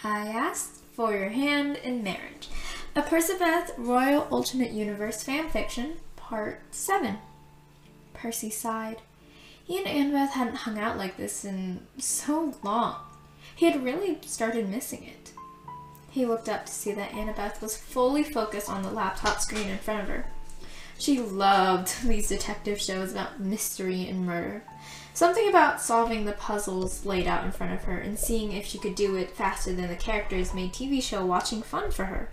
I asked for your hand in marriage. A Percabeth Royal Alternate Universe fanfiction, Part 7. Percy sighed. He and Annabeth hadn't hung out like this in so long. He had really started missing it. He looked up to see that Annabeth was fully focused on the laptop screen in front of her. She loved these detective shows about mystery and murder. Something about solving the puzzles laid out in front of her and seeing if she could do it faster than the characters made TV show watching fun for her.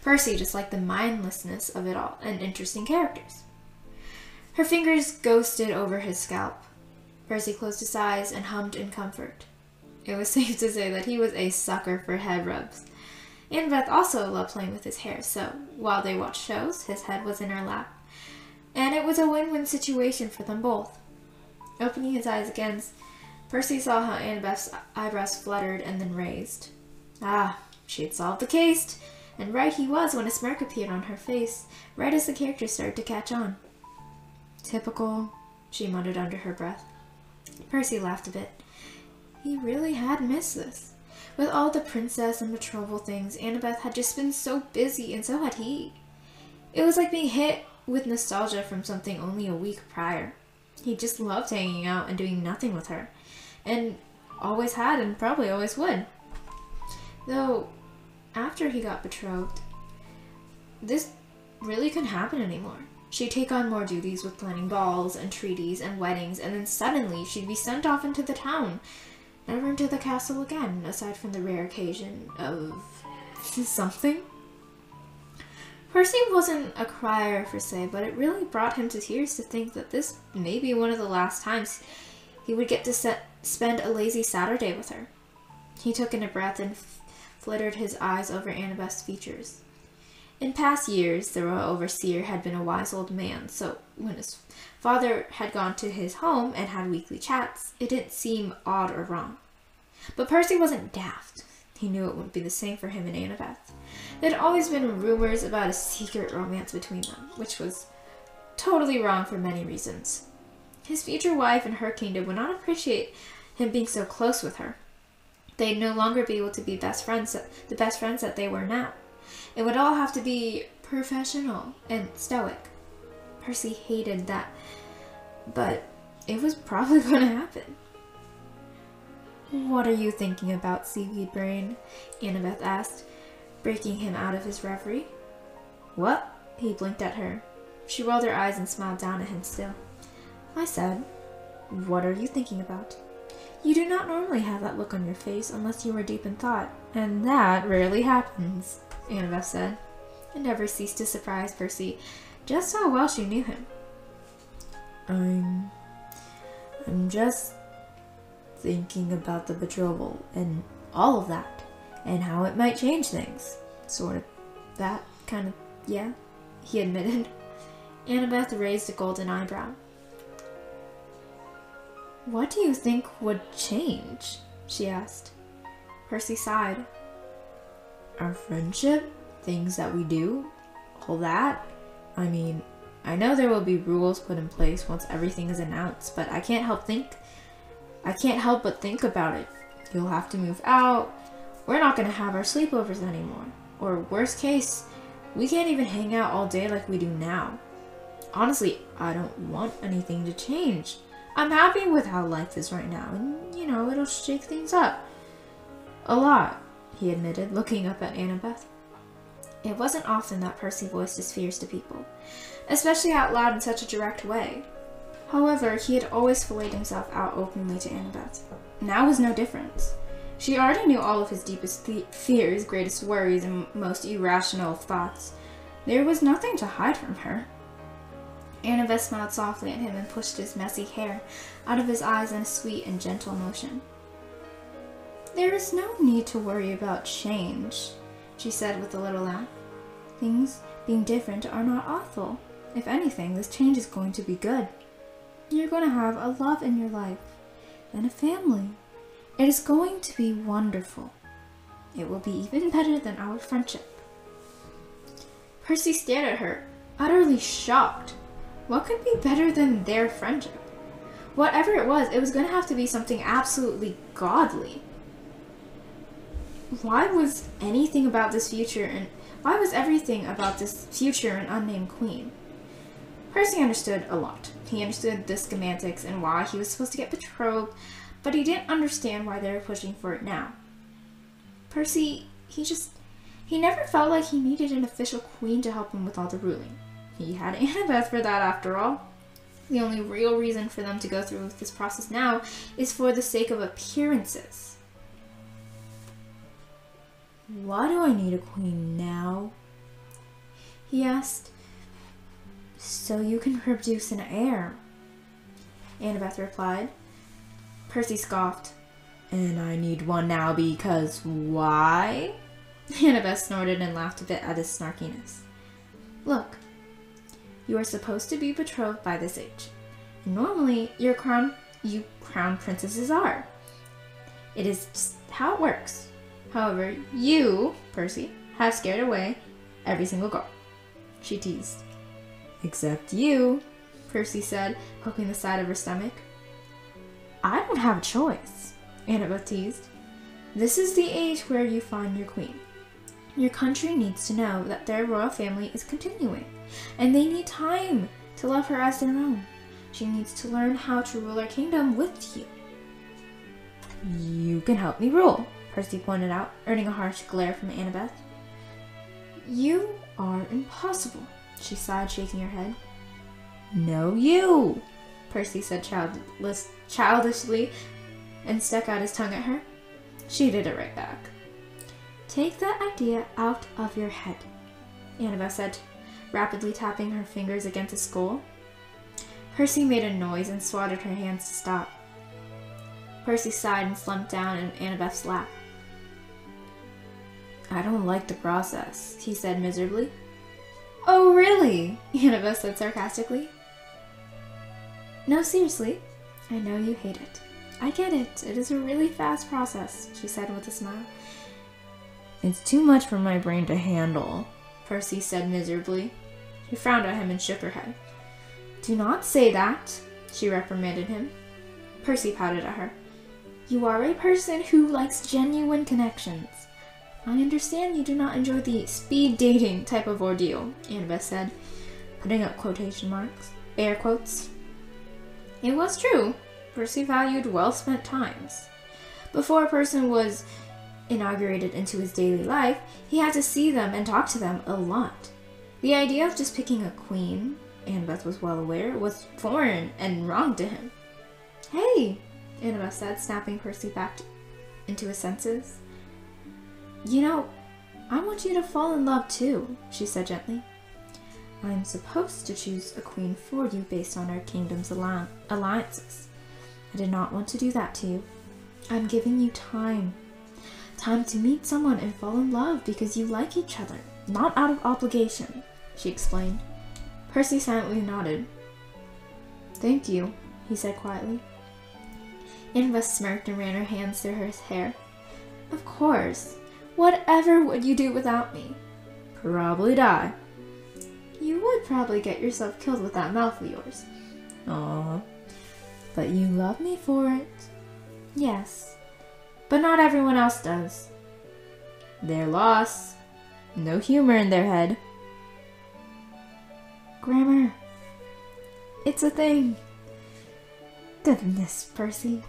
Percy just liked the mindlessness of it all and interesting characters. Her fingers ghosted over his scalp. Percy closed his eyes and hummed in comfort. It was safe to say that he was a sucker for head rubs. Annabeth also loved playing with his hair, so while they watched shows, his head was in her lap. And it was a win-win situation for them both. Opening his eyes again, Percy saw how Annabeth's eyebrows fluttered and then raised. Ah, she had solved the case, and right he was when a smirk appeared on her face, right as the characters started to catch on. Typical, she muttered under her breath. Percy laughed a bit. He really had missed this. With all the princess and betrothal things, Annabeth had just been so busy, and so had he. It was like being hit with nostalgia from something only a week prior. He just loved hanging out and doing nothing with her, and always had and probably always would. Though, after he got betrothed, this really couldn't happen anymore. She'd take on more duties with planning balls and treaties and weddings, and then suddenly she'd be sent off into the town, never into the castle again, aside from the rare occasion of something. Percy wasn't a crier per se, but it really brought him to tears to think that this may be one of the last times he would get to spend a lazy Saturday with her. He took in a breath and flittered his eyes over Annabeth's features. In past years, the royal overseer had been a wise old man, so when his father had gone to his home and had weekly chats, it didn't seem odd or wrong. But Percy wasn't daft. He knew it wouldn't be the same for him and Annabeth. There had always been rumors about a secret romance between them, which was totally wrong for many reasons. His future wife and her kingdom would not appreciate him being so close with her. They'd no longer be able to be the best friends that they were now. It would all have to be professional and stoic. Percy hated that, but it was probably going to happen. "What are you thinking about, Seaweed Brain?" Annabeth asked, breaking him out of his reverie. "What?" He blinked at her. She rolled her eyes and smiled down at him still. "I said, what are you thinking about? You do not normally have that look on your face unless you are deep in thought, and that rarely happens," Annabeth said. It never ceased to surprise Percy just how well she knew him. I'm just thinking about the betrothal and all of that, and how it might change things. Sort of. That kind of, yeah, he admitted. Annabeth raised a golden eyebrow. "What do you think would change?" she asked. Percy sighed. "Our friendship, things that we do, all that. I mean, I know there will be rules put in place once everything is announced, but I can't help but think about it. You'll have to move out. We're not going to have our sleepovers anymore. Or worst case, we can't even hang out all day like we do now. Honestly, I don't want anything to change. I'm happy with how life is right now, and, it'll shake things up. A lot," he admitted, looking up at Annabeth. It wasn't often that Percy voiced his fears to people, especially out loud in such a direct way. However, he had always filleted himself out openly to Annabeth. Now was no different. She already knew all of his deepest fears, greatest worries, and most irrational thoughts. There was nothing to hide from her. Annabeth smiled softly at him and pushed his messy hair out of his eyes in a sweet and gentle motion. "There is no need to worry about change," she said with a little laugh. "Things being different are not awful. If anything, this change is going to be good. You're going to have a love in your life, and a family. It is going to be wonderful. It will be even better than our friendship." Percy stared at her, utterly shocked. What could be better than their friendship? Whatever it was going to have to be something absolutely godly. why was everything about this future an unnamed queen? Percy understood a lot. He understood the schematics and why he was supposed to get betrothed, but he didn't understand why they were pushing for it now. Percy, he never felt like he needed an official queen to help him with all the ruling. He had Annabeth for that, after all. The only real reason for them to go through with this process now is for the sake of appearances. Why do I need a queen now? He asked. So you can produce an heir, Annabeth replied. Percy scoffed. And I need one now because why? Annabeth snorted and laughed a bit at his snarkiness. Look, you are supposed to be betrothed by this age. And normally, you crown princesses are. It is just how it works. However, you, Percy, have scared away every single girl. She teased. Except you, Percy said, poking the side of her stomach. I don't have a choice, Annabeth teased. This is the age where you find your queen. Your country needs to know that their royal family is continuing, and they need time to love her as their own. She needs to learn how to rule her kingdom with you. You can help me rule, Percy pointed out, earning a harsh glare from Annabeth. You are impossible, she sighed, shaking her head. No, you, Percy said childishly, and stuck out his tongue at her. She did it right back. Take that idea out of your head, Annabeth said, rapidly tapping her fingers against his skull. Percy made a noise and swatted her hands to stop. Percy sighed and slumped down in Annabeth's lap. I don't like the process, he said miserably. Oh, really? Annabeth said sarcastically. No, seriously. I know you hate it. I get it. It is a really fast process, she said with a smile. It's too much for my brain to handle, Percy said miserably. She frowned at him and shook her head. Do not say that, she reprimanded him. Percy pouted at her. You are a person who likes genuine connections. I understand you do not enjoy the speed dating type of ordeal, Annabeth said, putting up quotation marks, air quotes. It was true. Percy valued well-spent times. Before a person was inaugurated into his daily life, he had to see them and talk to them a lot. The idea of just picking a queen, Annabeth was well aware, was foreign and wrong to him. Hey, Annabeth said, snapping Percy back into his senses. You know, I want you to fall in love too, she said gently. I am supposed to choose a queen for you based on our kingdom's alliances. I did not want to do that to you. I'm giving you time. Time to meet someone and fall in love because you like each other, not out of obligation, she explained. Percy silently nodded. Thank you, he said quietly. Annabeth smirked and ran her hands through her hair. Of course. Whatever would you do without me? Probably die. You would probably get yourself killed with that mouth of yours. Aw. But you love me for it. Yes. But not everyone else does. Their loss. No humor in their head. Grammar. It's a thing. Goodness, Percy.